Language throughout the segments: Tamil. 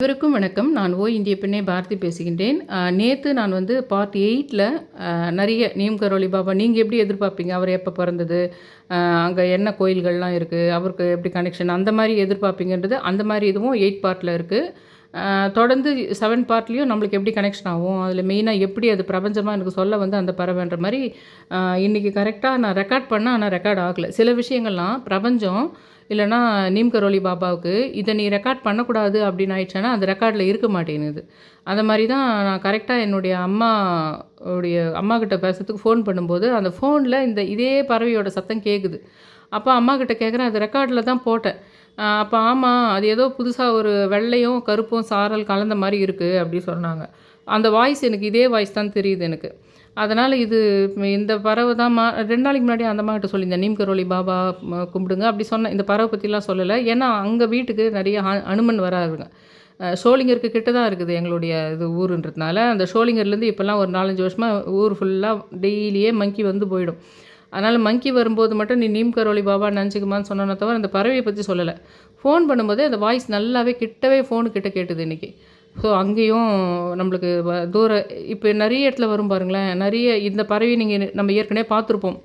அனைவருக்கும் வணக்கம். நான் இந்திய பெண்ணே பாரதி பேசுகின்றேன். நேத்து நான் வந்து பார்ட் 8ல நெறைய நீம் கரோலி பாபா நீங்க எப்படி எதிர்பார்ப்பீங்க? அவர் எப்ப பொறந்தது? அங்க என்ன கோயில்கள்லாம் இருக்கு? அவருக்கு எப்படி கனெக்ஷன்? அந்த மாரி எதிர்பார்ப்பீங்கன்றது, அந்த மாரி இதுவும் 8 பார்ட்ல இருக்கு. தொடர்ந்து 7 பார்ட்லயும் நம்மளுக்கு எப்படி கனெக்ஷன் ஆகும்? அதில மெயினா எப்படி அது பிரபஞ்சமா எனக்கு சொல்ல வந்து அந்த பறவைன்ற மாரி, இன்னைக்கு கரெக்ட்டா நான் ரெக்கார்ட் பண்ணேன். ஆனா ரெக்கார்ட் ஆகல. சில விஷயங்கள்லாம் பிரபஞ்சம் இல்லன்னா நீம் கரோலி பாபாவுக்கு, இத நீ ரெக்கார்ட் பண்ணக்கூடாது அப்படின்னு ஆயிடுச்சுன்னா, அது ரெக்கார்ட்ல இருக்க மாட்டேங்குது. அந்த மாரி தான் நான் கரெக்ட்டா என்னுடைய அம்மாகிட்ட பேசுறதுக்கு ஃபோன் பண்ணும்போது, அந்த ஃபோன்ல இதே பறவையோட சத்தம் கேட்குது. அப்ப அம்மாகிட்ட கேட்குறேன், அது ரெக்கார்ட்ல தான் போட்டேன். அப்ப ஆமா, அது ஏதோ புதுசா ஒரு வெள்ளையும், கருப்பும் சாரல் கலந்த மாரி இருக்கு அப்படி சொன்னாங்க. அந்த வாய்ஸ் எனக்கு இதே வாய்ஸ் தான் தெரியுது எனக்கு. அதனால இந்த பறவை தான்மா 2 நாளைக்கு முன்னாடி அந்த அம்மாகிட்ட சொல்லியிருந்தேன். நீம் கரோலி பாபா கும்பிடுங்க அப்படி சொன்னேன். இந்த பறவை பத்திலாம் சொல்லல. ஏன்னா, அங்க வீட்டுக்கு நெறைய அனுமன் வராருங்க. ஷோலிங்கருக்கு கிட்ட தான் இருக்குது எங்களுடைய ஊருன்றதுனால, அந்த ஷோலிங்கர்லேருந்து இப்போலாம் ஒரு 4, 5 வருஷமா ஊர் ஃபுல்லா டெய்லியே மங்கி வந்து போயிடும். அதனால மங்கி வரும்போது மட்டும் நீ நீம் கரோலி பாபா நெனச்சுக்கமான்னு சொன்னேனே தவிர, அந்த பறவைய பத்தி சொல்லல. ஃபோன் பண்ணும்போதே அந்த வாய்ஸ் நல்லாவே கிட்டவே ஃபோனு கிட்ட கேட்டுது இன்னைக்கு. ஸோ அங்கேயும் நம்மளுக்கு இப்போ நெறைய இடத்துல வரும் பாருங்களேன். நெறைய இந்த பறவைய நம்ம ஏற்கனவே பார்த்துருப்போம்.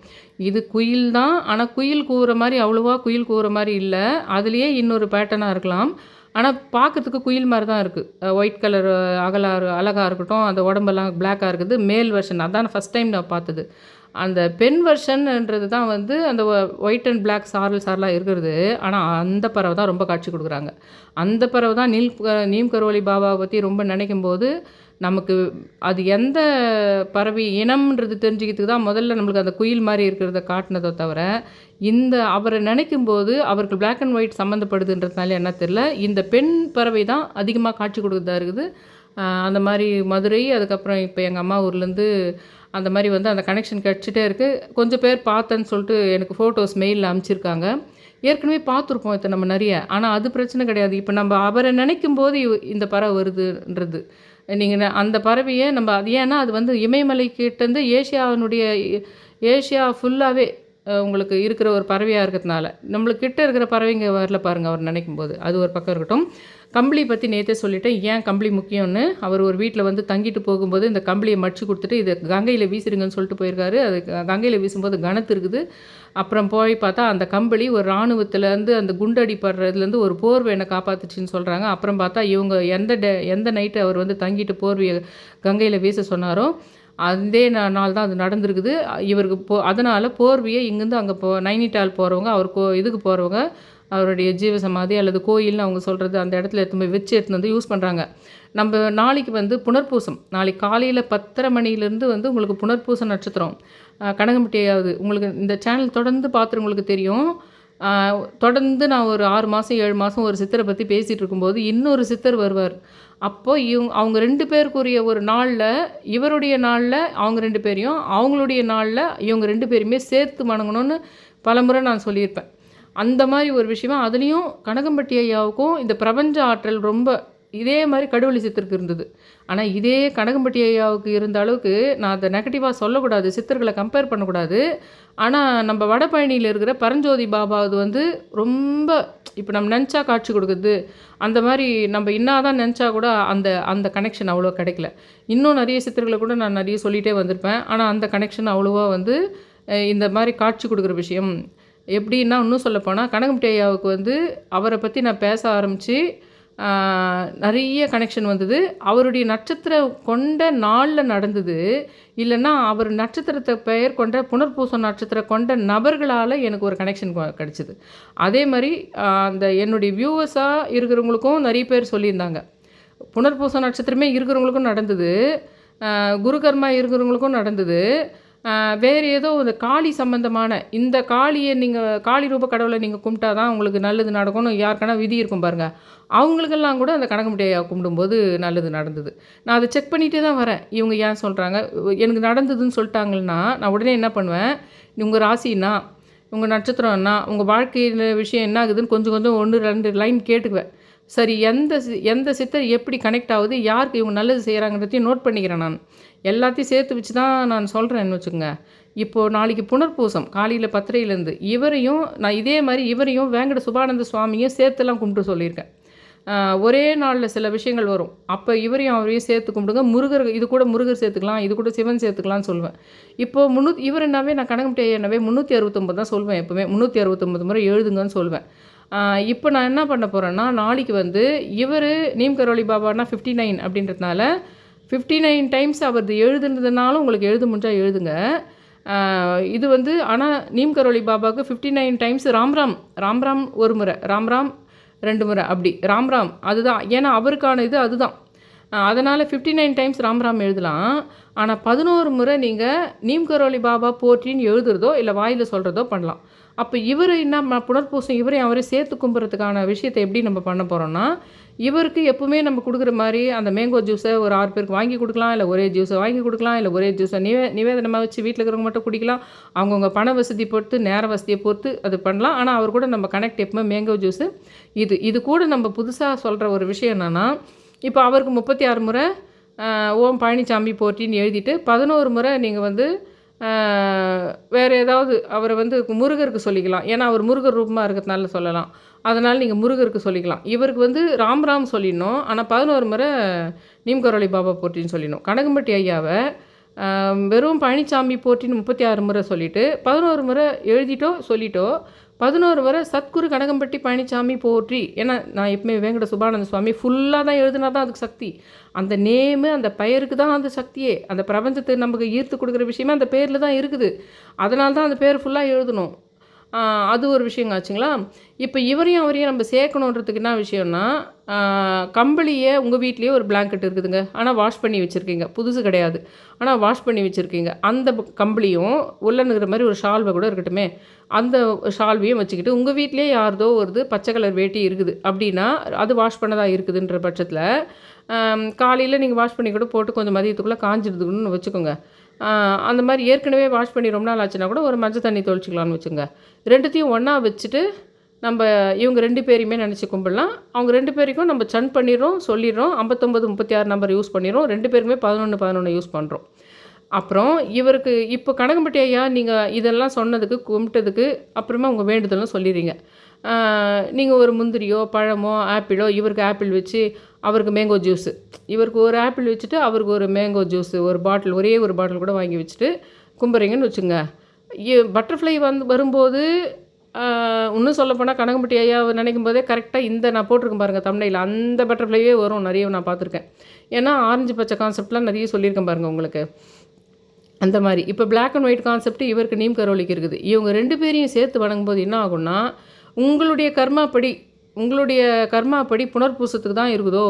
இது குயில் தான். ஆனா குயில் கூவுற மாரி அவ்வளவா குயில் கூவுற மாரி இல்ல. அதுலயே இன்னொரு பேட்டர்னா இருக்கலாம். ஆனா பார்க்கறதுக்கு குயில் மாரி தான் இருக்கு. ஒயிட் கலர் அழகா இருக்கட்டும். அந்த உடம்பெல்லாம் பிளாக்கா இருக்குது. மேல் வெர்ஷன் அதான் ஃபர்ஸ்ட் டைம் நான் பார்த்தது. அந்த பெண் வெர்ஷன்ன்றது தான் வந்து அந்த ஒயிட் அண்ட் பிளாக் சாரலா இருக்கிறது. ஆனா அந்த பறவை தான் ரொம்ப காட்சி குடுக்குறாங்க. அந்த பறவை தான் நீம் கரோலி பாபாவ பத்தி ரொம்ப நினைக்கும்போது, நமக்கு அது எந்த பறவை இனம்ன்றது தெரிஞ்சுக்கிறதுக்கு தான் முதல்ல நம்மளுக்கு அந்த குயில் மாரி இருக்கிறத காட்டுனதோ தவிர, அவர நினைக்கும்போது அவருக்கு பிளாக் அண்ட் ஒயிட் சம்மந்தப்படுதுன்றதுனால என்ன தெரியல, இந்த பெண் பறவை தான் அதிகமா காட்சி குடுக்குறதா இருக்குது. அந்த மாரி மதுரை, அதுக்கப்புறம் இப்போ எங்க அம்மா ஊர்லேருந்து அந்த மாரி வந்து அந்த கனெக்ஷன் கிடச்சிட்டே இருக்கு. கொஞ்சம் பேர் பார்த்தேன்னு சொல்லிட்டு எனக்கு ஃபோட்டோஸ் மெயில்ல அனுப்பிச்சிருக்காங்க. ஏற்கனவே பார்த்துருப்போம் நம்ம நெறைய. ஆனா அது பிரச்சனை கிடையாது. இப்ப நம்ம அவர நினைக்கும்போது இந்த பறவை வருதுன்றது. நீங்க அந்த பறவைய அது ஏன்னா அது வந்து இமயமலை கிட்டேருந்து ஏசியா ஃபுல்லாவே உங்களுக்கு இருக்கிற ஒரு பறவையா இருக்கிறதுனால. நம்மளுக்கு கிட்ட இருக்கிற பறவைங்க வரல பாருங்க அவர் நினைக்கும்போது. அது ஒரு பக்கம் இருக்கட்டும். கம்பளி பத்தி நேத்தே சொல்லிட்டேன். ஏன் கம்பளி முக்கியம்னு. அவர் ஒரு வீட்ல வந்து தங்கிட்டு போகும்போது இந்த கம்பளிய மடிச்சு குடுத்துட்டு, இத கங்கையில வீசிருங்கன்னு சொல்லிட்டு போயிருக்காரு. அது கங்கையில வீசும்போது கனத்து இருக்குது. அப்புறம் போய் பார்த்தா அந்த கம்பளி ஒரு இராணுவத்திலேருந்து அந்த குண்டடி படுறதுலேருந்து ஒரு போர்வை என்ன காப்பாத்துச்சுன்னு சொல்றாங்க. அப்புறம் பார்த்தா இவங்க எந்த நைட்டு அவர் வந்து தங்கிட்டு போர்வைய கங்கையில வீச சொன்னாரோ, அதே நாள் தான் அது நடந்திருக்குது. இவருக்கு அதனால போர்வைய இங்கேருந்து அங்க நைனிடால் போறவங்க, அவர் இதுக்கு போறவங்க, அவருடைய ஜீவசமாதி அல்லது கோயில்னு அவங்க சொல்றது, அந்த இடத்துல எடுத்துன்னு வந்து யூஸ் பண்றாங்க. நாளைக்கு வந்து புனர்பூசம். நாளைக்கு காலையில 10:30 மணிலேருந்து வந்து உங்களுக்கு புனர்பூச நட்சத்திரம். கனகம்பட்டியாவது உங்களுக்கு இந்த சேனல் தொடர்ந்து பார்த்துறவங்களுக்கு தெரியும். அ தொடர்ந்து நான் ஒரு 6 மாசம், 7 மாசம் ஒரு சித்தர பத்தி பேசிட்டு இருக்கும்போது, இன்னொரு சித்தர் வருவார். அப்போ அவங்க 2 பேருக்குரிய ஒரு நாள்ல, இவருடைய நாள்ல அவங்க 2 பேரையும், அவங்களுடைய நாள்ல இவங்க 2 பேரையுமே சேர்த்து வணங்கணும்னு பலமுறை நான் சொல்லியிருப்பேன். அந்த மாரி ஒரு விஷயமா அதுலயும் கனகம்பட்டி ஐயாவுக்கும் இந்த பிரபஞ்ச ஆற்றல் ரொம்ப இதே மாரி கடுவெளி சித்தருக்கு இருந்தது. ஆனா இதே கனகம்பட்டி ஐயாவுக்கு இருந்த அளவுக்கு நான் அத நெகட்டிவா சொல்லக்கூடாது. சித்தர்கள கம்பேர் பண்ணக்கூடாது. ஆனா நம்ம வடபழனியில இருக்கிற பரஞ்சோதி பாபாவது வந்து ரொம்ப இப்ப நம்ம நெனச்சா காட்சி குடுக்குது. அந்த மாரி நம்ம என்னாதான் நெனச்சா கூட அந்த அந்த கனெக்ஷன் அவ்வளோ கிடைக்கல. இன்னும் நெறைய சித்தர்கள கூட நான் நெறைய சொல்லிட்டே வந்திருப்பேன். ஆனா அந்த கனெக்ஷன் அவ்வளவா வந்து இந்த மாரி காட்சி குடுக்குற விஷயம் எப்படின்னா, இன்னும் சொல்லப்போனா கனகம்பட்டி ஐயாவுக்கு வந்து அவர பத்தி நான் பேச ஆரம்பிச்சு, நெறைய கனெக்ஷன் வந்தது. அவருடைய நட்சத்திரம் கொண்ட நாள்ல நடந்தது. இல்லன்னா, அவர் நட்சத்திரத்த பெயர் கொண்ட புனர்பூசம் நட்சத்திரம் கொண்ட நபர்களால எனக்கு ஒரு கனெக்ஷன் கிடைச்சது. அதே மாரி என்னுடைய வியூவர்ஸா இருக்கிறவங்களுக்கும் நெறைய பேர் சொல்லியிருந்தாங்க. புனர்பூச நட்சத்திரமே இருக்கிறவங்களுக்கும் நடந்தது. குருகர்மா இருக்கிறவங்களுக்கும் நடந்தது. வேறு ஏதோ ஒரு காளி சம்பந்தமான இந்த காளி ரூப கடவுளை நீங்கள் கும்பிட்டா தான் உங்களுக்கு நல்லது நடக்கும்னு யாருக்கான விதி இருக்கும் பாருங்க. அவங்களுக்கெல்லாம் கூட அந்த கனகம்பட்டி ஐயாவை கும்பிடும்போது நல்லது நடந்தது. நான் அதை செக் பண்ணிகிட்டே தான் வரேன். இவங்க ஏன் சொல்கிறாங்க எனக்கு நடந்ததுன்னு சொல்லிட்டாங்கன்னா, நான் உடனே என்ன பண்ணுவேன், உங்கள் ராசின்னா, உங்கள் நட்சத்திரம்னா, உங்கள் வாழ்க்கையில் விஷயம் என்ன ஆகுதுன்னு கொஞ்சம் கொஞ்சம் 1, 2 லைன் கேட்டுக்குவேன். சரி எந்த சித்தர் எப்படி கனெக்ட் ஆகுது, யாருக்கு இவங்க நல்லது செய்கிறாங்கன்றதையும் நோட் பண்ணிக்கிறேன் நான். எல்லாத்தையும் சேர்த்து வச்சு தான் நான் சொல்கிறேன்னு வச்சுக்கோங்க. இப்போது நாளைக்கு புனர்பூசம் காலையில் 10:30லேருந்து நான் இதே மாதிரி இவரையும் வேங்கட சுபானந்த சுவாமியும் சேர்த்துலாம் கும்பிட்டு சொல்லியிருக்கேன். ஒரே நாளில் சில விஷயங்கள் வரும். அப்போ இவரையும் அவரையும் சேர்த்து கும்பிடுங்க. முருகர் இது கூட முருகர் சேர்த்துக்கலாம், இது கூட சிவன் சேர்த்துக்கலாம்னு சொல்லுவேன். இப்போது இவர் என்னவே நான் கனகம்பட்டி ஐயா என்னவே 369 தான் சொல்வேன். எப்போவுமே 369 முறை எழுதுங்கன்னு சொல்வேன். இப்போ நான் என்ன பண்ண போகிறேன்னா, நாளைக்கு வந்து இவர் நீம் கரோலி பாபானா 59 அப்படின்றதுனால 59 டைம்ஸ் அவரது எழுதுனதுனாலும் உங்களுக்கு எழுத முடிஞ்சா எழுதுங்க. இது வந்து ஆனால் நீம் கரோலி பாபாவுக்கு 59 டைம்ஸ் ராம்ராம் ராம்ராம் ஒரு முறை, ராம்ராம் 2 முறை, அப்படி ராம்ராம் அதுதான். ஏன்னா அவருக்கான இது அதுதான். அதனால் 59 டைம்ஸ் ராம்ராம் எழுதலாம். ஆனால் 11 முறை நீங்கள் நீம் கரோலி பாபா போற்றின்னு எழுதுறதோ இல்லை வாயில் சொல்கிறதோ பண்ணலாம். அப்போ இவர் என்ன புனர்பூசம் இவரையும் அவரே சேர்த்து கும்புறதுக்கான விஷயத்தை எப்படி நம்ம பண்ண போகிறோம்னா, இவருக்கு எப்பவுமே நம்ம கொடுக்குற மாதிரி அந்த மேங்கோ ஜூஸை ஒரு 6 பேருக்கு வாங்கி கொடுக்கலாம், இல்லை ஒரே ஜூஸை வாங்கி கொடுக்கலாம், இல்லை ஒரே ஜூஸை நிவேதனமாக வச்சு வீட்டில் இருக்கிறவங்க மட்டும் குடிக்கலாம். அவங்கவுங்க பண வசதி பொறுத்து, நேர வசதியை பொறுத்து அது பண்ணலாம். ஆனால் அவர் கூட நம்ம கனெக்ட் எப்பவுமே மேங்கோ ஜூஸு இது கூட நம்ம புதுசாக சொல்கிற ஒரு விஷயம் என்னென்னா, இப்போ அவருக்கு 36 முறை ஓம் பழனிசாமி போற்றின்னு எழுதிட்டு 11 முறை நீங்கள் வந்து வேறு ஏதாவது அவரை வந்து முருகருக்கு சொல்லிக்கலாம். ஏன்னா அவர் முருகர் ரூபமாக இருக்கிறதுனால சொல்லலாம். அதனால் நீங்கள் முருகருக்கு சொல்லிக்கலாம். இவருக்கு வந்து ராம் சொல்லிடணும். ஆனால் 11 முறை நீம் கரோலி பாபா போற்றின்னு சொல்லிடணும். கனகம்பட்டி ஐயாவை வெறும் பழனிசாமி போற்றின்னு 36 முறை சொல்லிவிட்டு 11 முறை எழுதிட்டோ சொல்லிட்டோ 11 முறை சத்குரு கனகம்பட்டி பழனிசாமி போற்றி. ஏன்னா நான் எப்பவுமே வேங்கட சுபானந்த சுவாமி ஃபுல்லாக தான் எழுதுனா தான் அதுக்கு சக்தி. அந்த நேமு அந்த பெயருக்கு தான் அந்த சக்தியே. அந்த பிரபஞ்சத்தை நமக்கு ஈர்த்து கொடுக்குற விஷயமே அந்த பேரில் தான் இருக்குது. அதனால தான் அந்த பேர் ஃபுல்லாக எழுதணும். அது ஒரு விஷயங்க ஆச்சுங்களா. இப்போ இவரையும் அவரையும் நம்ம சேர்க்கணுன்றதுக்கு என்ன விஷயம்னா, கம்பளியே உங்கள் வீட்லேயே ஒரு பிளாங்கெட் இருக்குதுங்க. ஆனால் வாஷ் பண்ணி வச்சுருக்கீங்க, புதுசு கிடையாது. ஆனால் வாஷ் பண்ணி வச்சுருக்கீங்க. அந்த கம்பளியும் உள்ளனுங்கிற மாதிரி ஒரு ஷால்வை கூட இருக்கட்டுமே, அந்த ஷால்வையும் வச்சுக்கிட்டு உங்கள் வீட்லேயே யார்தோ ஒரு பச்சை கலர் வேட்டி இருக்குது அப்படின்னா அது வாஷ் பண்ணதாக இருக்குதுன்ற பட்சத்தில் காலையில் நீங்கள் வாஷ் பண்ணி கூட போட்டு கொஞ்சம் மதியத்துக்குள்ளே காஞ்சிடுதுன்னு வச்சுக்கோங்க. அந்த மாதிரி ஏற்கனவே வாஷ் பண்ணி ரொம்ப நாள் ஆச்சுன்னா கூட ஒரு மஞ்சள் தண்ணி தொளிச்சிக்கலாம்னு வச்சுங்க. ரெண்டுத்தையும் ஒன்றா வச்சுட்டு நம்ம இவங்க 2 பேரையுமே நினச்சி கும்பிடலாம். அவங்க 2 பேருக்கும் நம்ம சன் பண்ணிடுறோம், சொல்லிடுறோம். 59 36 நம்பர் யூஸ் பண்ணிடுறோம். 2 பேருக்குமே 11 11 யூஸ் பண்ணுறோம். அப்புறம் இவருக்கு இப்போ கனகம்பட்டி ஐயா நீங்கள் இதெல்லாம் சொன்னதுக்கு கும்பிட்டதுக்கு அப்புறமா உங்கள் வேண்டுதலும் சொல்லிடுறீங்க. நீங்கள் ஒரு முந்திரியோ பழமோ ஆப்பிளோ, இவருக்கு ஆப்பிள் வச்சு அவருக்கு மேங்கோ ஜூஸு, இவருக்கு ஒரு ஆப்பிள் வச்சுட்டு அவருக்கு ஒரு மேங்கோ ஜூஸு ஒரு பாட்டில், ஒரே ஒரு பாட்டில் கூட வாங்கி வச்சுட்டு கும்பிட்றீங்கன்னு வச்சுங்க. பட்டர்ஃப்ளை வரும்போது இன்னும் சொல்லப்போனால் கனகம்பட்டி ஐயாவை நினைக்கும் போதே கரெக்டாக இந்த நான் போட்டிருக்கேன் பாருங்கள் தம்ப்நெயில், அந்த பட்டர்ஃப்ளையே வரும். நிறைய நான் பார்த்துருக்கேன். ஏன்னா ஆரஞ்சு பச்சை கான்செப்ட்லாம் நிறைய சொல்லியிருக்கேன் பாருங்கள் உங்களுக்கு. அந்த மாதிரி இப்போ பிளாக் அண்ட் ஒயிட் கான்செப்ட் இவருக்கு நீம் கரோலிக்கு இருக்குது. இவங்க 2 பேரையும் சேர்த்து வணங்கும்போது என்ன ஆகும்னா, உங்களுடைய கர்மாப்படி புனர்பூசத்துக்கு தான் இருக்குதோ,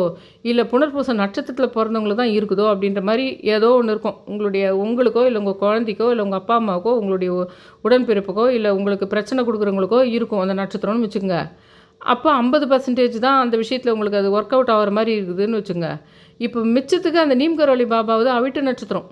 இல்லை புனர்பூச நட்சத்திரத்தில் பிறந்தவங்களுக்கு தான் இருக்குதோ அப்படின்ற மாதிரி ஏதோ ஒன்று இருக்கும். உங்களுக்கோ இல்லை உங்கள் குழந்தைக்கோ இல்லை உங்கள் அப்பா அம்மாவுக்கோ உங்களுடைய உடன்பிறப்புக்கோ இல்லை உங்களுக்கு பிரச்சனை கொடுக்குறவங்களுக்கோ இருக்கும் அந்த நட்சத்திரம்னு வச்சுக்கோங்க. அப்போ 50% தான் அந்த விஷயத்தில் உங்களுக்கு அது ஒர்க் அவுட் ஆகிற மாதிரி இருக்குதுன்னு வச்சுங்க. இப்போ மிச்சத்துக்கு அந்த நீம் கரோலி பாபாவது அவிட்ட நட்சத்திரம்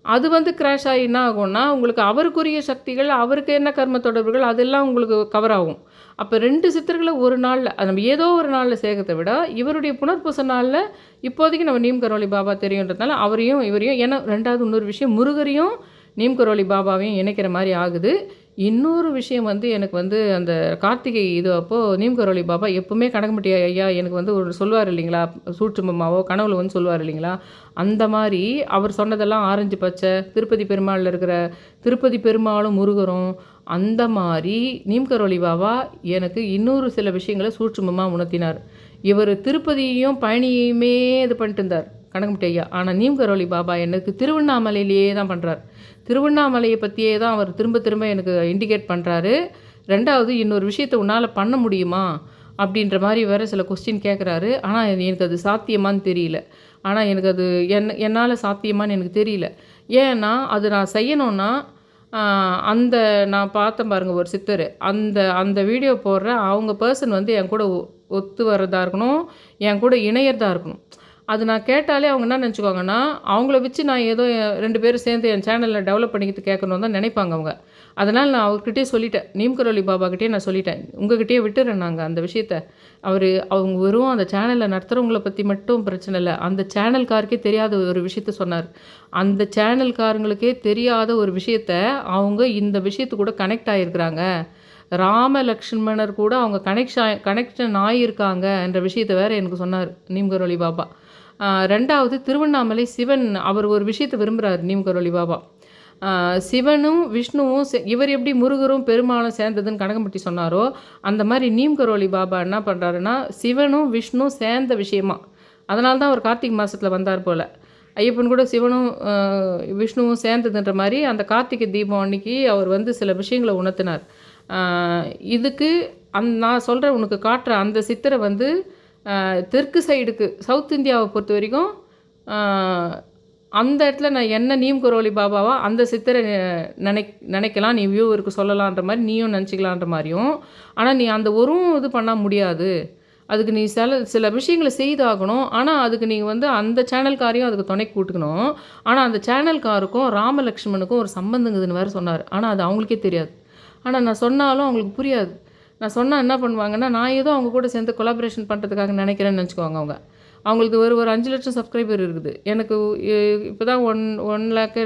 அது வந்து கிராஷ் ஆகி என்ன ஆகும்னா, உங்களுக்கு அவருக்குரிய சக்திகள், அவருக்கு என்ன கர்ம தொடர்புகள் அதெல்லாம் உங்களுக்கு கவர் ஆகும். அப்போ 2 சித்தர்களை ஒரு நாளில் நம்ம ஏதோ ஒரு நாளில் சேர்க்கறதை விட இவருடைய புனர்பூச நாளில் இப்போதைக்கு நம்ம நீம் கரோலி பாபா தெரியுன்றதுனால அவரையும் இவரையும், ஏன்னா 2வது இன்னொரு விஷயம் முருகரையும் நீம் கரோலி பாபாவையும் இணைக்கிற மாதிரி ஆகுது. இன்னொரு விஷயம் வந்து எனக்கு வந்து அந்த கார்த்திகை இது அப்போது நீம் கரோலி பாபா எப்பவுமே கனகம்பட்டி ஐயா எனக்கு வந்து ஒரு சொல்லுவார் இல்லைங்களா, சூட்சுமமாவோ கனவுல வந்து சொல்லுவார் இல்லைங்களா, அந்த மாதிரி அவர் சொன்னதெல்லாம் ஆரஞ்சு பச்சை திருப்பதி பெருமாளில் இருக்கிற திருப்பதி பெருமாளும் முருகரும் அந்த மாதிரி நீம் கரோலி பாபா எனக்கு இன்னொரு சில விஷயங்களை சூட்சுமமாக உணர்த்தினார். இவர் திருப்பதியையும் பழனியுமே இது பண்ணிட்டு இருந்தார் கனகம்பட்டி ஐயா. ஆனால் நீம் கரோலி பாபா எனக்கு திருவண்ணாமலையிலேயே தான் பண்ணுறார். திருவண்ணாமலையை பற்றியே தான் அவர் திரும்ப திரும்ப எனக்கு இண்டிகேட் பண்ணுறாரு. 2வது இன்னொரு விஷயத்தை உன்னால் பண்ண முடியுமா அப்படின்ற மாதிரி வேறு சில கொஸ்டின் கேட்குறாரு. ஆனால் எனக்கு அது சாத்தியமானு தெரியல. ஆனால் எனக்கு அது என்னால் சாத்தியமானு எனக்கு தெரியல. ஏன்னா அது நான் செய்யணுன்னா அந்த நான் பார்த்தேன் பாருங்கள் ஒரு சித்தர், அந்த வீடியோ போடுற அவங்க பர்சன் வந்து என் கூட ஒத்து வர்றதா இருக்கணும், என் கூட இணையறதா இருக்கணும். அது நான் கேட்டாலே அவங்க என்ன நினச்சிக்குவாங்கன்னா, அவங்கள வச்சு நான் ஏதோ 2 பேரும் சேர்ந்து என் சேனலில் டெவலப் பண்ணிக்கிட்டு கேட்கணுன்னு தான் நினைப்பாங்க அவங்க. அதனால் நான் அவர்கிட்டயே சொல்லிட்டேன், நீம் கரோலி பாபாக்கிட்டே நான் சொல்லிட்டேன், உங்ககிட்டயே விட்டுறேன் நாங்கள் அந்த விஷயத்த. அவங்க வெறும் அந்த சேனலில் நடத்துகிறவங்கள பற்றி மட்டும் பிரச்சனை இல்லை, அந்த சேனல்காருக்கே தெரியாத ஒரு விஷயத்த சொன்னார். அந்த சேனல்காரங்களுக்கே தெரியாத ஒரு விஷயத்த அவங்க இந்த விஷயத்து கூட கனெக்ட் ஆகிருக்கிறாங்க. ராம லக்ஷ்மணர் கூட அவங்க கனெக்ஷன் ஆகியிருக்காங்க என்ற விஷயத்தை வேறு எனக்கு சொன்னார் நீம்கரோலி பாபா. 2வது திருவண்ணாமலை சிவன் அவர் ஒரு விஷயத்தை விரும்புகிறார் நீம்கரோலி பாபா. சிவனும் விஷ்ணுவும் இவர் எப்படி முருகரும் பெருமாளும் சேர்ந்ததுன்னு கனகம்பட்டி சொன்னாரோ, அந்த மாதிரி நீம்கரோலி பாபா என்ன பண்ணுறாருன்னா சிவனும் விஷ்ணுவும் சேர்ந்த விஷயமா. அதனால தான் அவர் கார்த்திகை மாதத்தில் வந்தார் போல். ஐயப்பன் கூட சிவனும் விஷ்ணுவும் சேர்ந்ததுன்ற மாதிரி அந்த கார்த்திகை தீபம் அன்னைக்கு அவர் வந்து சில விஷயங்களை உணர்த்தினார். இதுக்கு நான் சொல்கிறேன் உனக்கு காட்டுற அந்த சித்தரை வந்து தெற்கு சைடுக்கு சவுத் இந்தியாவை பொறுத்த வரைக்கும் அந்த இடத்துல நான் என்ன நீம்கரோலி பாபாவா அந்த சித்தரை நினைக்கலாம், நீ வியூவருக்கு சொல்லலான்ற மாதிரி நீயும் நினச்சிக்கலான்ற மாதிரியும். ஆனால் நீ அந்த ஒரு இது பண்ண முடியாது, அதுக்கு நீ சில விஷயங்களை செய்தாகணும். ஆனால் அதுக்கு நீங்கள் வந்து அந்த சேனல்காரையும் அதுக்கு துணைக்கு கூட்டுக்கணும். ஆனால் அந்த சேனல்காருக்கும் ராமலக்ஷ்மணுக்கும் ஒரு சம்பந்தங்குதுன்னு வேறு சொன்னார். ஆனால் அது அவங்களுக்கே தெரியாது. ஆனால் நான் சொன்னாலும் அவங்களுக்கு புரியாது. நான் சொன்னால் என்ன பண்ணுவாங்கன்னா, நான் ஏதோ அவங்க கூட சேர்ந்து கொலாபரேஷன் பண்ணுறதுக்காக நினைக்கிறேன்னு நினச்சிக்குவாங்க. அவங்களுக்கு ஒரு 5 லட்சம் சப்ஸ்கிரைபர் இருக்குது. எனக்கு இப்போ தான் 1 லேக்கு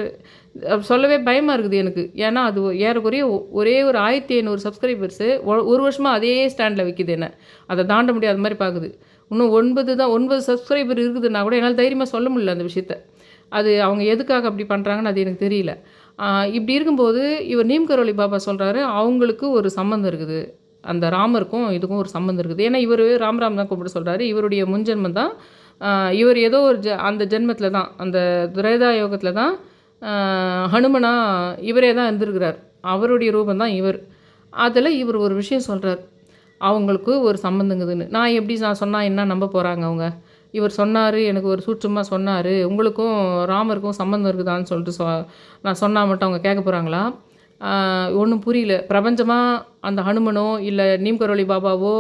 சொல்லவே பயமாக இருக்குது எனக்கு. ஏன்னா அது ஏறக்குறைய ஒரே ஒரு 1500 சப்ஸ்கிரைபர்ஸு ஒரு வருஷமாக அதே ஸ்டாண்டில் வைக்கிது என்ன. அதை தாண்ட முடியாத மாதிரி பார்க்குது. இன்னும் 9 சப்ஸ்கிரைபர் இருக்குதுன்னா கூட என்னால் தைரியமாக சொல்ல முடியல அந்த விஷயத்த. அது அவங்க எதுக்காக அப்படி பண்ணுறாங்கன்னு அது எனக்கு தெரியல. இப்படி இருக்கும்போது இவர் நீம்கரோலி பாபா சொல்கிறாரு அவங்களுக்கு ஒரு சம்மந்தம் இருக்குது, அந்த ராமருக்கும் இதுக்கும் ஒரு சம்மந்தம் இருக்குது. ஏன்னா இவர் ராம் தான் கூப்பிட சொல்கிறாரு. இவருடைய முன்ஜென்மம் தான். இவர் ஏதோ ஒரு அந்த ஜென்மத்தில் தான் அந்த துரேதா யோகத்தில் தான் ஹனுமனா இவரே தான் இருந்திருக்கிறார். அவருடைய ரூபம் தான் இவர். அதில் இவர் ஒரு விஷயம் சொல்கிறார், அவங்களுக்கு ஒரு சம்மந்தங்குதுன்னு. நான் சொன்னால் என்ன நம்ப போகிறாங்க அவங்க? இவர் சொன்னார், எனக்கு ஒரு சூட்சமாக சொன்னார், உங்களுக்கும் ராமருக்கும் சம்மந்தம் இருக்குதான்னு சொல்லிட்டு நான் சொன்னால் மட்டும் அவங்க கேட்க போகிறாங்களா? ஒன்றும் புரியல. பிரபஞ்சமாக அந்த ஹனுமனோ இல்லை நீம்கரோலி பாபாவோ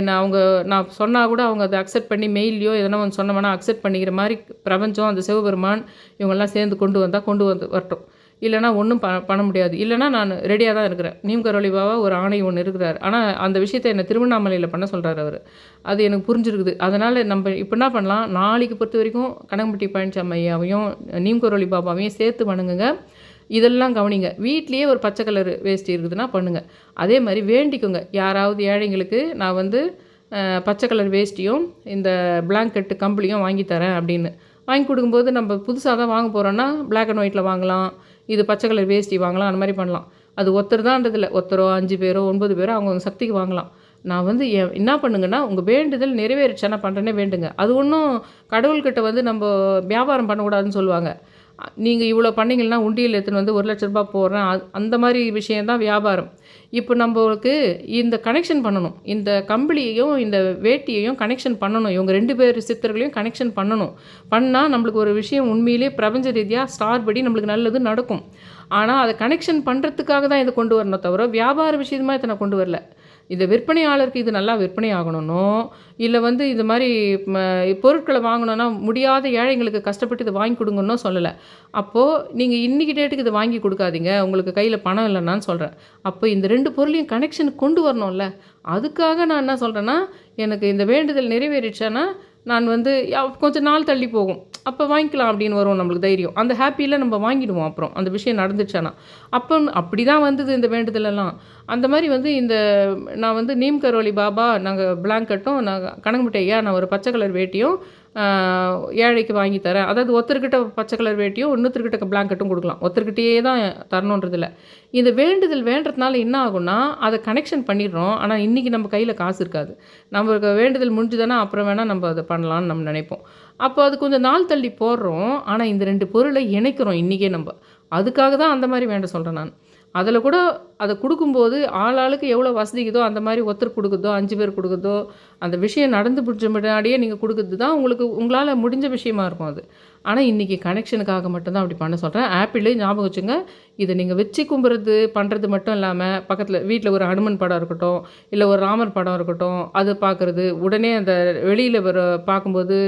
நான் சொன்னால் கூட அவங்க அதை அக்செப்ட் பண்ணி மெயிலையோ எதனா ஒன்று சொன்னோம்னா அக்செப்ட் பண்ணிக்கிற மாதிரி பிரபஞ்சம் அந்த சிவபெருமான் இவங்கெல்லாம் சேர்ந்து கொண்டு வந்து வரட்டும். இல்லைனா ஒன்றும் பண்ண முடியாது. இல்லைனா நான் ரெடியாக தான் இருக்கிறேன். நீம்கரோலி பாபா ஒரு ஆணை ஒன்று இருக்கிறார். ஆனால் அந்த விஷயத்தை என்னை திருவண்ணாமலையில் பண்ண சொல்கிறார் அவர். அது எனக்கு புரிஞ்சிருக்குது. அதனால் நம்ம இப்போ என்ன பண்ணலாம், நாளைக்கு பொறுத்த வரைக்கும் கனகம்பட்டி பழனிசாமி ஐயாவையும் நீம்கரோலி பாபாவையும் சேர்த்து வணங்குங்க. இதெல்லாம் கவனிங்க. வீட்லேயே ஒரு பச்சை கலர் வேஷ்டி இருக்குதுன்னா பண்ணுங்கள். அதே மாதிரி வேண்டிக்கோங்க, யாராவது ஏழைங்களுக்கு நான் வந்து பச்சை கலர் வேஷ்டியும் இந்த பிளாங்கெட்டு கம்பளியும் வாங்கி தரேன் அப்படின்னு வாங்கி கொடுக்கும்போது நம்ம புதுசாக தான் வாங்க போகிறோன்னா பிளாக் அண்ட் ஒயிட்டில் வாங்கலாம், இது பச்சை கலர் வேஷ்டி வாங்கலாம், அந்த மாதிரி பண்ணலாம். அது ஒருத்தர் தான்றதில்லை, ஒருத்தரோ 5 பேரோ 9 பேரோ அவங்கவுங்க சக்திக்கு வாங்கலாம். நான் வந்து என்ன பண்ணுங்கன்னா உங்கள் வேண்டுதல் நிறைவேறிச்சானா பண்ணுறேன்னே வேண்டுங்க. அது ஒன்றும் கடவுள்கிட்ட வந்து நம்ம வியாபாரம் பண்ணக்கூடாதுன்னு சொல்லுவாங்க. நீங்கள் இவ்வளோ பண்ணிங்கன்னா உண்டியல் எடுத்துன்னு வந்து 1 லட்ச ரூபா போடுறேன், அந்த மாதிரி விஷயந்தான் வியாபாரம். இப்போ நம்மளுக்கு இந்த கனெக்ஷன் பண்ணணும், இந்த கம்பளியையும் இந்த வேட்டியையும் கனெக்ஷன் பண்ணணும். இவங்க 2 பேர் சித்தர்களையும் கனெக்ஷன் பண்ணணும். பண்ணால் நம்மளுக்கு ஒரு விஷயம் உண்மையிலே பிரபஞ்ச ரீதியாக ஸ்டார் படி நம்மளுக்கு நல்லது நடக்கும். ஆனால் அதை கனெக்ஷன் பண்ணுறதுக்காக தான் இதை கொண்டு வரணும் தவிர வியாபார விஷயமாக இதை நான் கொண்டு வரல. இந்த விற்பனையாளருக்கு இது நல்லா விற்பனை ஆகணும்னோ இல்லை வந்து இது மாதிரி பொருட்களை வாங்கணுன்னா முடியாத ஏழைங்களுக்கு கஷ்டப்பட்டு இதை வாங்கி கொடுங்கன்னோ சொல்லலை. அப்போது நீங்கள் இன்றைக்கி டேட்டுக்கு இதை வாங்கி கொடுக்காதீங்க, உங்களுக்கு கையில் பணம் இல்லைன்னான்னு சொல்கிறேன். அப்போ இந்த 2 பொருளையும் கனெக்ஷனுக்கு கொண்டு வரணும்ல. அதுக்காக நான் என்ன சொல்கிறேன்னா, எனக்கு இந்த வேண்டுதல் நிறைவேறிச்சானா நான் வந்து கொஞ்சம் நாள் தள்ளி போகும், அப்போ வாங்கிக்கலாம் அப்படின்னு வரும் நம்மளுக்கு தைரியம். அந்த ஹாப்பியில் நம்ம வாங்கிடுவோம். அப்புறம் அந்த விஷயம் நடந்துச்சானா அப்போ அப்படி தான் வந்தது இந்த வேண்டுதலெல்லாம். அந்த மாதிரி வந்து நான் வந்து நீம்கரோலி பாபா நாங்கள் பிளாங்கெட்டும் கனகம்பட்டி ஐயா நான் ஒரு பச்சை கலர் வேட்டியும் ஏழைக்கு வாங்கி தரேன். அதாவது ஒருத்தர்கிட்ட பச்சை கலர் வேட்டியும் இன்னொருத்தர்கிட்ட பிளாங்கெட்டும் கொடுக்கலாம், ஒருத்தர்கிட்டயே தான் தரணுன்றதில்ல. இந்த வேண்டுதல் வேண்டதுனால என்ன ஆகும்னா அதை கனெக்ஷன் பண்ணிடுறோம். ஆனால் இன்றைக்கி நம்ம கையில் காசு இருக்காது. நம்மளுக்கு வேண்டுதல் முடிஞ்சுதானா அப்புறம் வேணால் நம்ம அதை பண்ணலான்னு நம்ம நினைப்போம். அப்போ அது கொஞ்சம் நாள் தள்ளி போடுறோம். ஆனால் இந்த 2 பொருளை இணைக்கிறோம் இன்றைக்கே நம்ம. அதுக்காக தான் அந்த மாதிரி வேண்ட சொல்கிறேன் நான். அதில் கூட அதை கொடுக்கும்போது ஆளாளுக்கு எவ்வளோ வசதிக்குதோ அந்த மாதிரி ஒருத்தர் கொடுக்குதோ 5 பேர் கொடுக்குதோ அந்த விஷயம் நடந்து பிடிச்ச முன்னாடியே நீங்கள் கொடுக்குறது தான் உங்களால் முடிஞ்ச விஷயமா இருக்கும் அது. ஆனால் இன்றைக்கி கனெக்ஷனுக்காக மட்டும்தான் அப்படி பண்ண சொல்கிறேன். ஆப்பிள் ஞாபகம் வச்சுங்க, இதை நீங்கள் வச்சு கும்புறது பண்ணுறது மட்டும் இல்லாமல் பக்கத்தில் வீட்டில் ஒரு ஹனுமன் படம் இருக்கட்டும் இல்லை ஒரு ராமர் படம் இருக்கட்டும் அது பார்க்குறது, உடனே அந்த வெளியில் பார்க்கும்போது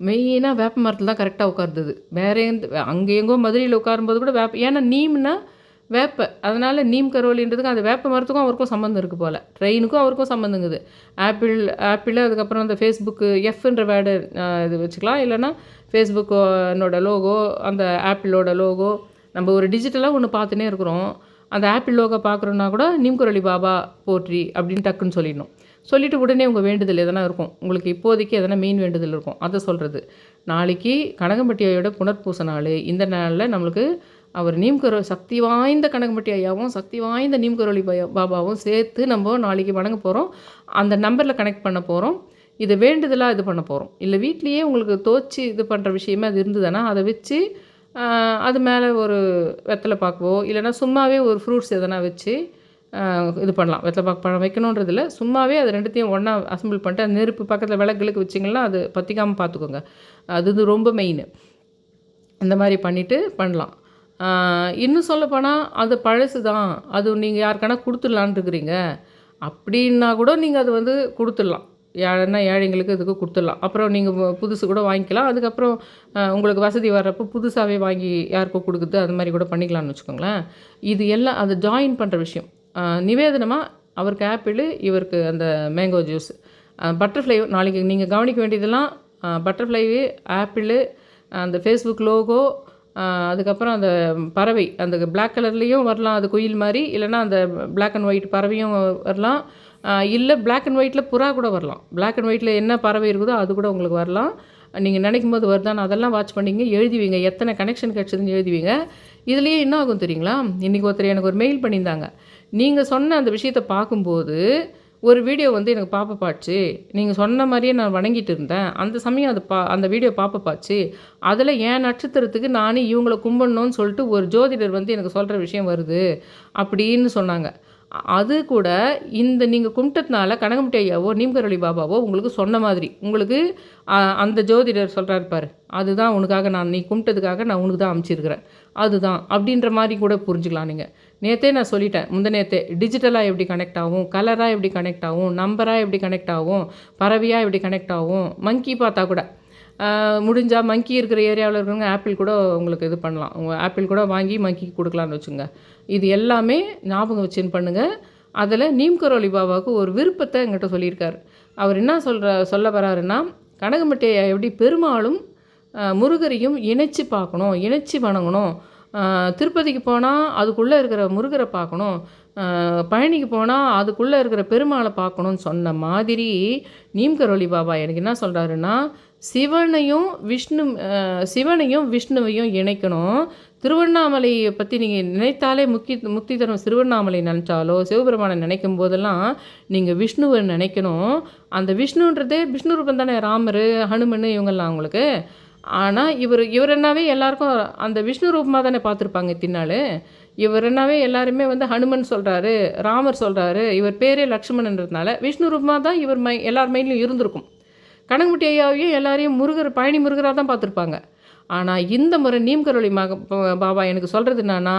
மெயினாக வேப்ப மரத்தில் தான் கரெக்டாக உட்காருது. வேறு அங்கே எங்கோ மதுரையில் உட்காரும்போது கூட ஏன்னா நீம்னா வேப்ப, அதனால் நீம்கரோலின்றதுக்கு அந்த வேப்ப மரத்துக்கும் அவருக்கும் சம்மந்தம் இருக்குது போல், ட்ரெயினுக்கும் அவருக்கும் சம்மந்தங்குது. ஆப்பிள் அதுக்கப்புறம் அந்த ஃபேஸ்புக்கு எஃப்ன்ற வேர்டு இது வச்சுக்கலாம். இல்லைன்னா ஃபேஸ்புக்கோட லோகோ, அந்த ஆப்பிளோட லோகோ, நம்ம ஒரு டிஜிட்டலாக ஒன்று பார்த்துனே இருக்கிறோம். அந்த ஆப்பிள் லோகோ பார்க்குறோன்னா கூட நீம்கரோலி பாபா போற்றி அப்படின்னு டக்குன்னு சொல்லிடணும். சொல்லிவிட்டு உடனே உங்கள் வேண்டுதல் எதனா இருக்கும், உங்களுக்கு இப்போதைக்கு எதனா மெயின் வேண்டுதல் இருக்கும், அதை சொல்கிறது. நாளைக்கு கனகம்பட்டி ஐயோட புனர்பூச நாள். இந்த நாளில் நம்மளுக்கு அவர் சக்தி வாய்ந்த கனகம்பட்டி ஐயாவும் சக்தி வாய்ந்த நீம்கரோலி பாபாவும் சேர்த்து நம்ம நாளைக்கு வணங்க போகிறோம். அந்த நம்பரில் கனெக்ட் பண்ண போகிறோம். இதை வேண்டுதலாக இது பண்ண போகிறோம். இல்லை வீட்லேயே உங்களுக்கு தோச்சி இது பண்ணுற விஷயமே அது இருந்ததுன்னா அதை வச்சு அது மேலே ஒரு வெத்தலை பாக்கவோ இல்லைனா சும்மாவே ஒரு ஃப்ரூட்ஸ் எதனா வச்சு இது பண்ணலாம். வெத்தலை பாக்கு பழம் வைக்கணுன்றதில்ல, சும்மாவே அது ரெண்டுத்தையும் ஒன்றா அசம்பிள் பண்ணிட்டு அந்த நெருப்பு பக்கத்தில் விளக்குகளுக்கு வச்சிங்கன்னா அது பற்றிக்காமல் பார்த்துக்கோங்க. அது ரொம்ப மெயின். இந்த மாதிரி பண்ணிவிட்டு பண்ணலாம். இன்னும் சொல்லப்போனால் அது பழசு தான், அது நீங்கள் யாருக்கானா கொடுத்துடலான்னு இருக்கிறீங்க அப்படின்னா கூட நீங்கள் அது வந்து கொடுத்துடலாம். யாருன்னா ஏழைங்களுக்கு இதுக்கு கொடுத்துடலாம். அப்புறம் நீங்கள் புதுசு கூட வாங்கிக்கலாம். அதுக்கப்புறம் உங்களுக்கு வசதி வர்றப்போ புதுசாகவே வாங்கி யாருக்கோ கொடுக்குறது அது மாதிரி கூட பண்ணிக்கலாம்னு வச்சுக்கோங்களேன். இது எல்லாம் அது ஜாயின் பண்ணுற விஷயம். நிவேதனமாக அவருக்கு ஆப்பிள், இவருக்கு அந்த மேங்கோ ஜூஸ், பட்டர்ஃப்ளை. நாளைக்கு நீங்கள் கவனிக்க வேண்டியதெல்லாம் பட்டர்ஃப்ளைவு, ஆப்பிள், அந்த ஃபேஸ்புக் லோகோ, அதுக்கப்புறம் அந்த பறவை அந்த பிளாக் கலர்லேயும் வரலாம், அது குயில் மாதிரி. இல்லைனா அந்த பிளாக் அண்ட் ஒயிட் பறவையும் வரலாம். இல்லை பிளாக் அண்ட் ஒயிட்டில் புறா கூட வரலாம். பிளாக் அண்ட் ஒயிட்டில் என்ன பறவை இருக்குதோ அது கூட உங்களுக்கு வரலாம். நீங்கள் நினைக்கும் போது வருதான்னு அதெல்லாம் வாட்ச் பண்ணிங்க, எழுதிவிங்க, எத்தனை கனெக்ஷன் கிடச்சதுன்னு எழுதிவிங்க. இதுலேயே என்ன ஆகும் தெரியுங்களா, இன்றைக்கி ஒருத்தர் எனக்கு ஒரு மெயில் பண்ணியிருந்தாங்க. நீங்கள் சொன்ன அந்த விஷயத்தை பார்க்கும்போது ஒரு வீடியோ வந்து எனக்கு பாப்பப்பாச்சு, நீங்கள் சொன்ன மாதிரியே நான் வணங்கிட்டு இருந்தேன், அந்த சமயம் அது அந்த வீடியோ பாப்பப்பாச்சு, அதில் என் நட்சத்திரத்துக்கு நானே இவங்களை கும்பிடணும்னு சொல்லிட்டு ஒரு ஜோதிடர் வந்து எனக்கு சொல்கிற விஷயம் வருது அப்படின்னு சொன்னாங்க. அது கூட இந்த நீங்கள் கும்பிட்டதுனால கனகம்பட்டி ஐயாவோ நீம்கரோலி பாபாவோ உங்களுக்கு சொன்ன மாதிரி உங்களுக்கு அந்த ஜோதிடர் சொல்கிறாரு பாரு, அதுதான் உனக்காக நீ கும்பிட்டதுக்காக நான் உனக்கு தான் அனுப்பிச்சிருக்கிறேன், அதுதான் அப்படின்ற மாதிரி கூட புரிஞ்சுக்கலாம். நீங்கள் நேற்றே நான் சொல்லிட்டேன், முந்தநேற்றே டிஜிட்டலாக எப்படி கனெக்ட் ஆகும், கலராக எப்படி கனெக்ட் ஆகும், நம்பராக எப்படி கனெக்ட் ஆகும், பறவையாக எப்படி கனெக்ட் ஆகும், மங்கி பார்த்தா கூட முடிஞ்சால் மங்கி இருக்கிற ஏரியாவில் இருக்கிறவங்க ஆப்பிள் கூட உங்களுக்கு இது பண்ணலாம். உங்கள் ஆப்பிள் கூட வாங்கி மங்கிக்கு கொடுக்கலான்னு வச்சுங்க. இது எல்லாமே ஞாபகம் வச்சுன்னு பண்ணுங்கள். அதில் நீம்கரோலி பாபாவுக்கு ஒரு விருப்பத்தை எங்கிட்ட சொல்லியிருக்காரு. அவர் என்ன சொல்ல வராருன்னா, கனகம்பட்டி எப்படி பெருமாளும் முருகரையும் இணைச்சி பார்க்கணும், இணைச்சி வணங்கணும். திருப்பதிக்கு போனால் அதுக்குள்ளே இருக்கிற முருகரை பார்க்கணும், பழனிக்கு போனால் அதுக்குள்ளே இருக்கிற பெருமாளை பார்க்கணுன்னு சொன்ன மாதிரி நீம்கரோலி பாபா எனக்கு என்ன சொல்கிறாருன்னா, சிவனையும் விஷ்ணுவையும் இணைக்கணும். திருவண்ணாமலையை பற்றி நீங்கள் நினைத்தாலே முக்தி தரும் திருவண்ணாமலை நினச்சாலோ சிவபெருமானை நினைக்கும் போதெல்லாம் நீங்கள் விஷ்ணுவை நினைக்கணும். அந்த விஷ்ணுன்றதே விஷ்ணு ரூபம் தானே, ராமர், ஹனுமன் இவங்கெல்லாம் உங்களுக்கு. ஆனால் இவர் என்னாவே எல்லாருக்கும் அந்த விஷ்ணு ரூபமாக தானே பார்த்துருப்பாங்க இத்தினாள். இவர் என்னாவே எல்லாருமே வந்து ஹனுமன் சொல்கிறாரு, ராமர் சொல்கிறாரு, இவர் பேரே லக்ஷ்மணன்றதுனால விஷ்ணு ரூபமாக தான் இவர் எல்லார் மைண்ட்லையும் இருந்திருக்கும். கனகம்பட்டி ஐயாவையும் எல்லாரையும் பழனி முருகராக தான் பார்த்துருப்பாங்க. ஆனால் இந்த முறை நீம்கரோலி பாபா எனக்கு சொல்கிறது என்னன்னா,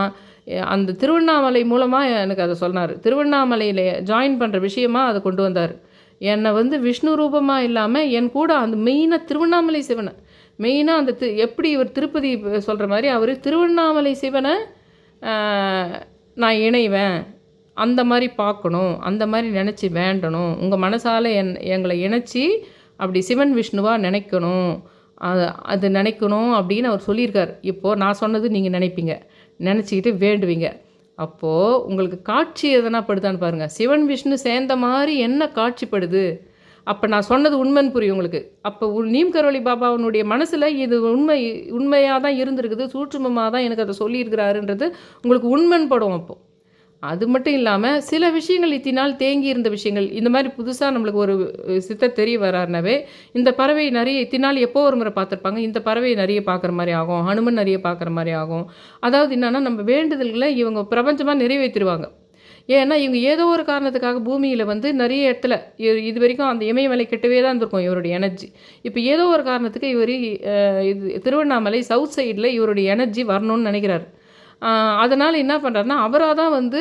அந்த திருவண்ணாமலை மூலமாக எனக்கு அதை சொன்னார். திருவண்ணாமலையில் ஜாயின் பண்ணுற விஷயமாக அதை கொண்டு வந்தார். என்னை வந்து விஷ்ணு ரூபமாக இல்லாமல் என் கூட அந்த மெயினாக திருவண்ணாமலை சிவனை, மெயினாக அந்த எப்படி இவர் திருப்பதி சொல்கிற மாதிரி அவர் திருவண்ணாமலை சிவனை நான் இணைவேன், அந்த மாதிரி பார்க்கணும், அந்த மாதிரி நினச்சி வேண்டணும், உங்கள் மனசால் எங்களை இணைச்சி அப்படி சிவன் விஷ்ணுவாக நினைக்கணும், அது நினைக்கணும் அப்படின்னு அவர் சொல்லியிருக்கார். இப்போது நான் சொன்னது நீங்கள் நினைப்பீங்க, நினச்சிக்கிட்டு வேண்டுவீங்க. அப்போது உங்களுக்கு காட்சி எதனா படுதான்னு பாருங்கள். சிவன் விஷ்ணு சேர்ந்த மாதிரி என்ன காட்சிப்படுது, அப்போ நான் சொன்னது உண்மைன்னு புரியும் உங்களுக்கு. அப்போ நீம்கரோலி பாபாவுனுடைய மனசில் இது உண்மையாக தான் இருந்திருக்குது, சூட்சுமமாக தான் எனக்கு அதை சொல்லியிருக்கிறாருன்றது உங்களுக்கு உண்மைன்னு படும். அப்போது அது மட்டும் இல்லாமல் சில விஷயங்கள் இத்தினால் தேங்கி இருந்த விஷயங்கள், இந்த மாதிரி புதுசாக நம்மளுக்கு ஒரு சித்தர் தெரிய வராருனாவே, இந்த பறவை நிறைய இத்தினால் எப்போ ஒரு முறை பார்த்துருப்பாங்க, இந்த பறவையை நிறைய பார்க்குற மாதிரி ஆகும், ஹனுமன் நிறைய பார்க்குற மாதிரி ஆகும். அதாவது என்னென்னா நம்ம வேண்டுதல்களை இவங்க பிரபஞ்சமாக நிறைவேற்றிடுவாங்க. ஏன்னா இவங்க ஏதோ ஒரு காரணத்துக்காக பூமியில் வந்து நிறைய இடத்துல இது வரைக்கும் அந்த இமயமலை கிட்டவே தான் இருந்திருக்கும் இவருடைய எனர்ஜி. இப்போ ஏதோ ஒரு காரணத்துக்கு இவர் திருவண்ணாமலை சவுத் சைடில் இவருடைய எனர்ஜி வரணும்னு நினைக்கிறார். அதனால் என்ன பண்ணுறாருன்னா, அவராக தான் வந்து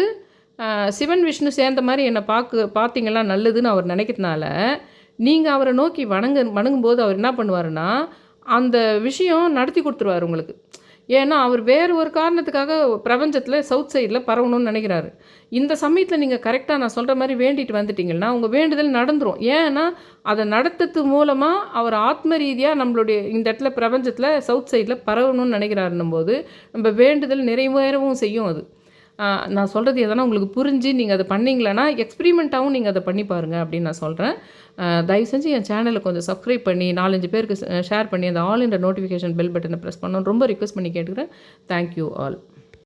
சிவன் விஷ்ணு சேர்ந்த மாதிரி என்னை பார்த்தீங்களா நல்லதுன்னு அவர் நினைக்கிறதுனால, நீங்கள் அவரை நோக்கி வணங்கும்போது அவர் என்ன பண்ணுவாருன்னா, அந்த விஷயம் நடத்தி கொடுத்துருவார் உங்களுக்கு. ஏன்னா அவர் வேறு ஒரு காரணத்துக்காக பிரபஞ்சத்தில் சவுத் சைடில் பரவணும்னு நினைக்கிறாரு. இந்த சமயத்தில் நீங்கள் கரெக்டாக நான் சொல்கிற மாதிரி வேண்டிட்டு வந்துட்டிங்கன்னா உங்கள் வேண்டுதல் நடந்துடும். ஏன்னா அதை நடத்துறது மூலமாக அவர் ஆத்ம ரீதியாக நம்மளுடைய இந்த இடத்துல பிரபஞ்சத்தில் சவுத் சைடில் பரவணும்னு நினைக்கிறாருன்னும் போது நம்ம வேண்டுதல் நிறைவேறவும் செய்யும். நான் சொல்கிறது எதனா உங்களுக்கு புரிஞ்சு நீங்கள் அதை பண்ணிங்களேன்னா எக்ஸ்பிரிமெண்ட்டாகவும் நீங்கள் அதை பண்ணி பாருங்கள் அப்படின்னு நான் சொல்கிறேன். தயவு செஞ்சு என் சேனலை கொஞ்சம் சப்ஸ்கிரைப் பண்ணி 4, 5 பேருக்கு ஷேர் பண்ணி அந்த ஆல் என்ற நோட்டிஃபிகேஷன் பெல் பட்டனை ப்ரெஸ் பண்ணணும்னு ரொம்ப ரிக்வெஸ்ட் பண்ணி கேட்டுக்கிறேன். Thank you all.